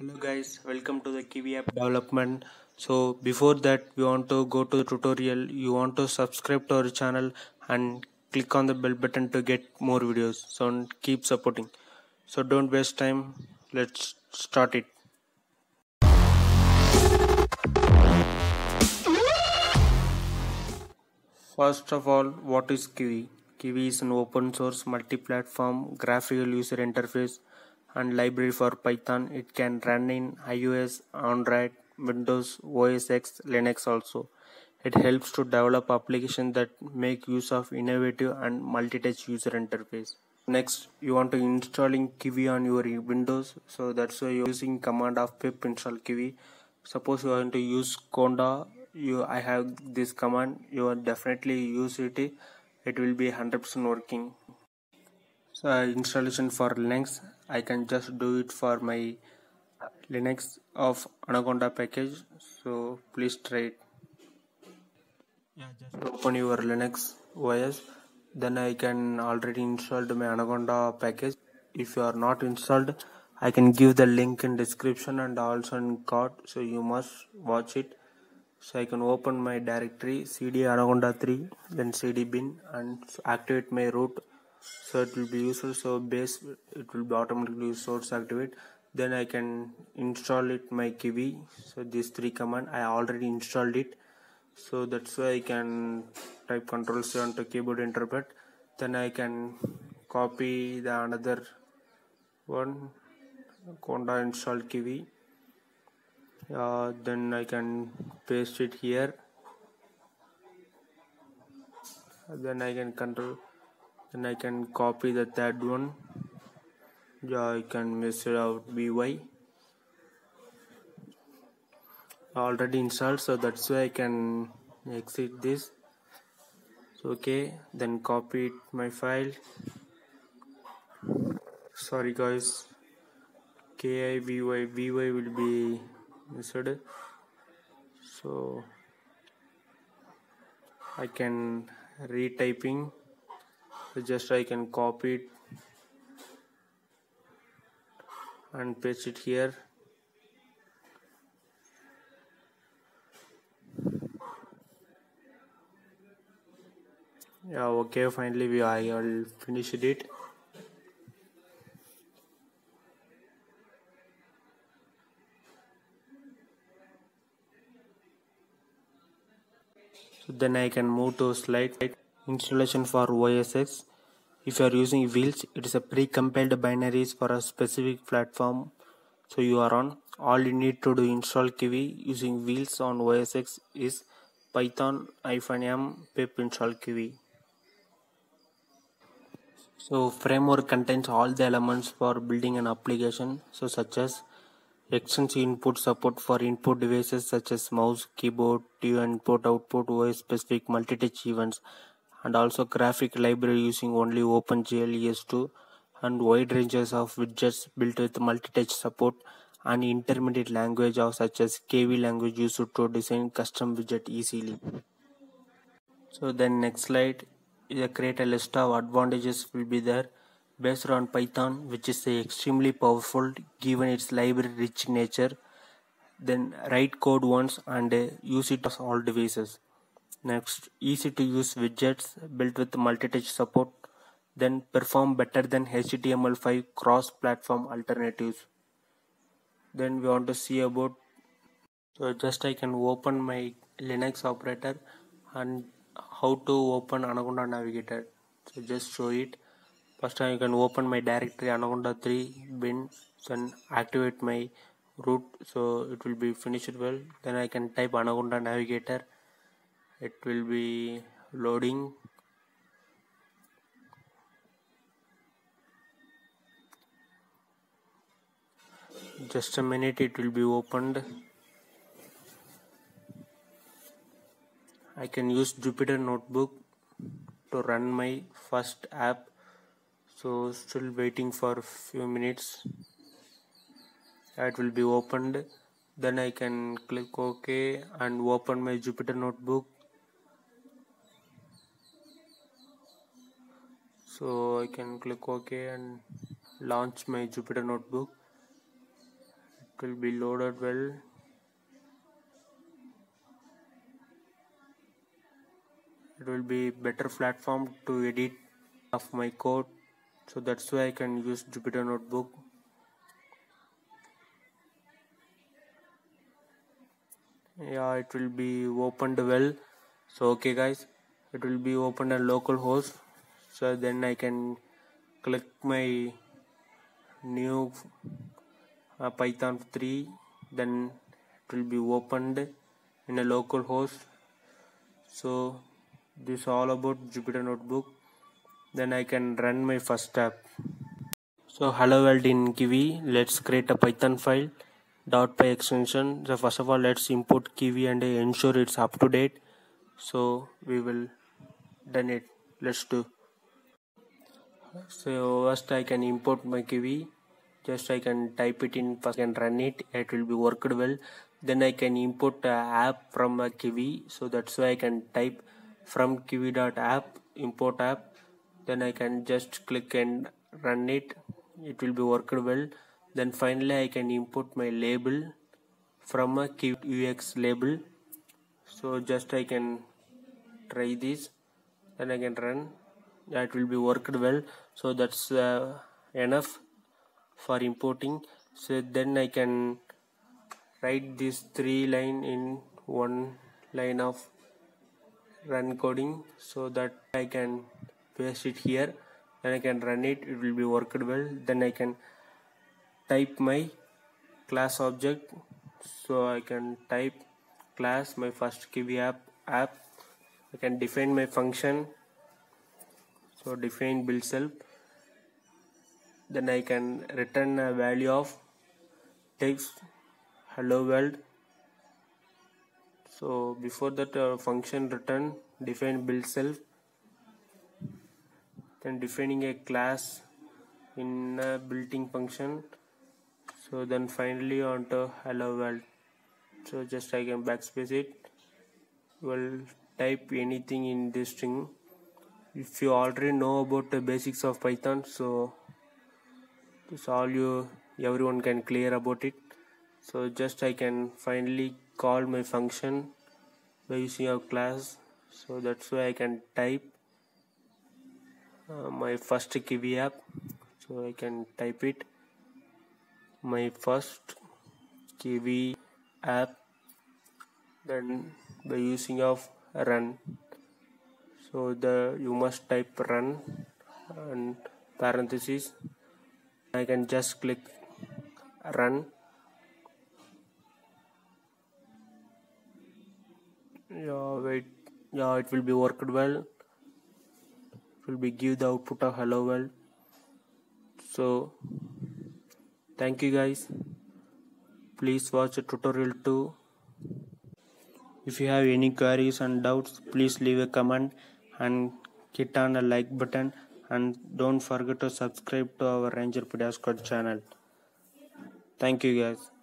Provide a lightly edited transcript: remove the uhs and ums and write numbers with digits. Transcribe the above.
Hello guys, welcome to the Kiwi app development. So before that we want to go to the tutorial. You want to subscribe to our channel and click on the bell button to get more videos. So keep supporting. So don't waste time. Let's start it. First of all, what is Kiwi? Kiwi is an open source multi-platform graphical user interface and library for Python. It can run in iOS, Android, Windows, OS X, Linux also. It helps to develop applications that make use of innovative and multi-touch user interface. Next, you want to installing Kiwi on your Windows, so that's why you're using command of pip install Kiwi. Suppose you want to use Conda, I have this command. You will definitely use it. It will be 100% working. So installation for Linux, I can just do it for my Linux of Anaconda package. So please try it. Just open your Linux OS. Then I can already installed my Anaconda package. If you are not installed, I can give the link in description and also in card. So you must watch it. So I can open my directory cd anaconda 3, then cd bin, and activate my root. So it will be useful. So base, it will be automatically source activate. Then I can install it my Kiwi. So these three command I already installed it. So that's why I can type Ctrl+C onto keyboard interpret. Then I can copy the another one, Conda install Kiwi. Then I can paste it here. Then I can copy the third one. I can measure out by already installed, so that's why I can exit this. So okay, then copy it, my file. Sorry guys, KIVY will be missed. So I can retyping. So just I can copy it and paste it here. Yeah, okay, finally I all finished it. So then I can move to slide installation for OS X. If you are using Wheels, it is a pre-compiled binaries for a specific platform. So you are on. All you need to do install Kiwi using Wheels on OS X is python-m pip install Kiwi. So framework contains all the elements for building an application, so such as extensive input support for input devices such as mouse, keyboard, TV input, output, OS specific multi-touch events, and also graphic library using only OpenGL ES2, and wide ranges of widgets built with multi-touch support, and intermediate language of such as KV language used to design custom widget easily. So then next slide is create a list of advantages will be there based on Python, which is extremely powerful given its library rich nature. Then write code once and use it on all devices. Next, easy to use widgets built with multi-touch support. Then perform better than HTML5 cross-platform alternatives. Then we want to see about, so just I can open my Linux operator and how to open Anaconda Navigator. So just show it. First I can open my directory Anaconda 3 bin, then activate my root, so it will be finished well. Then I can type Anaconda Navigator. It will be loading. Just a minute, it will be opened. I can use Jupyter Notebook to run my first app. So still waiting for a few minutes. It will be opened. Then I can click OK and open my Jupyter Notebook. So I can click OK and launch my Jupyter Notebook. it will be loaded well. It will be better platform to edit of my code, so that's why I can use Jupyter Notebook. Yeah, it will be opened well. So okay guys, it will be opened on localhost. So then I can click my new Python 3, then it will be opened in a local host. So this is all about Jupyter Notebook. Then I can run my first app. So hello world in Kiwi, let's create a Python file .py extension. So first of all, let's import Kiwi and ensure it's up to date. So we will done it. Let's do. So first I can import my Kiwi. Just I can type it in, first I can run it. It will be worked well. Then I can import a app from a Kiwi. So that's why I can type from kiwi.app import app. Then I can just click and run it. It will be worked well. Then finally I can import my label from a Kiwi UX label. So just I can try this. Then I can run. Yeah, it will be worked well. So that's enough for importing. So then I can write this 3 line in 1 line of run coding, so that I can paste it here. Then I can run it. It will be worked well. Then I can type my class object. So I can type class my first Kiwi app. I can define my function. So define build self. Then I can return a value of text hello world. So before that function return define build self, then defining a class in a built-in function. So then finally onto hello world. So just I can backspace it. Well, type anything in this string. If you already know about the basics of Python, so this all everyone can clear about it. So just I can finally call my function by using a class. So that's why I can type my first Kiwi app. So I can type it my first Kiwi app, then by using of run. So you must type run and parentheses. I can just click run. Yeah, it will be worked well. It will be give the output of hello world. So thank you guys. Please watch the tutorial too. If you have any queries and doubts, please leave a comment and hit on the like button, and don't forget to subscribe to our Ranger Pedia Squad channel. Thank you guys.